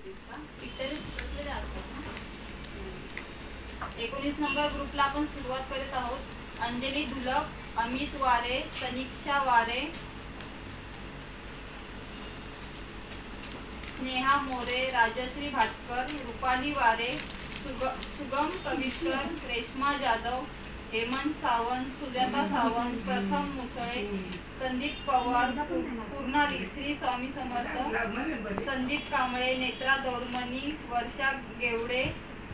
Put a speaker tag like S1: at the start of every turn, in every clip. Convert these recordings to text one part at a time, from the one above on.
S1: 19 number ग्रुपला आपण सुरुवात करत आहोत. अंजली धुलक, अमित वारे, तनिक्षा वारे, स्नेहा मोरे, राजश्री भाटकर, रुपाली वारे, सुगम कविस्कर, रेश्मा जाधव, हेमंत सावंत, सुजाता सावंत, प्रथम मुसळे, संदीप पवार, पूर्णाली, श्री स्वामी समर्थ, संदीप कांबळे, नेत्रा दौडमणी, वर्षा गेवडे,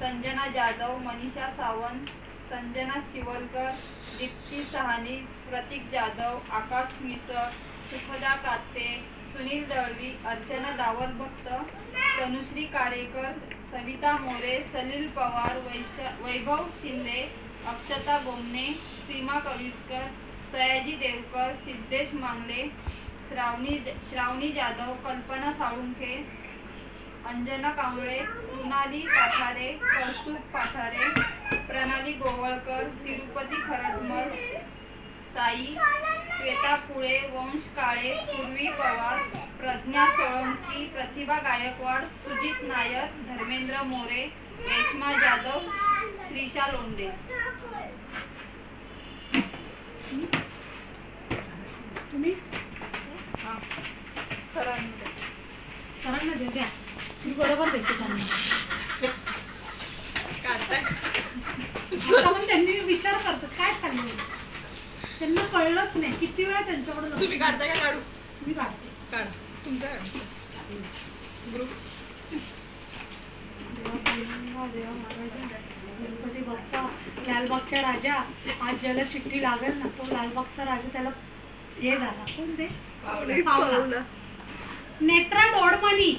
S1: संजना जाधव, मनीषा सावंत, संजना शिवलकर, दीप्ती सहानी, प्रतीक जाधव, आकाश मिसळ, सुखदा काते, सुनील दळवी, अर्चना दावत भक्त, तनुश्री कारेकर, सविता मोरे, सलील पवार, वैभव शिंदे, अक्षता गोमने, सीमा कविस्कर, सयाजी देवकर, सिद्धेश मांगले, श्रावणी जाधव, कल्पना साळुंखे, अंजना कांबळे, कृणाली पाठारे, कौस्तुभ पाठारे, प्रणाली गोवळकर, तिरुपती खरटमल, साई, श्वेता पुळे, वंश काळे, पूर्वी पवार, प्रज्ञा सोळंकी, प्रतिभा गायकवाड, सुजित नायर, धर्मेंद्र मोरे, रेश्मा जाधव, श्रीशा लोंढे.
S2: सरांना देऊ द्या, बरोबर द्यायचे त्यांना. त्यांनी विचार करतात काय चाललंय, त्यांना कळलंच नाही. किती वेळा त्यांच्याकडे
S3: तुम्ही काढताय का? काढू,
S2: मी काढते.
S3: काढ तुमचा ग्रुप.
S2: गणपती बाप्पा, लालबागचा राजा. आज ज्याला चिठ्ठी लागेल ना तो लालबागचा राजा त्याला हे झाला. कोण ते? पावला. नेत्रा दोडमणी.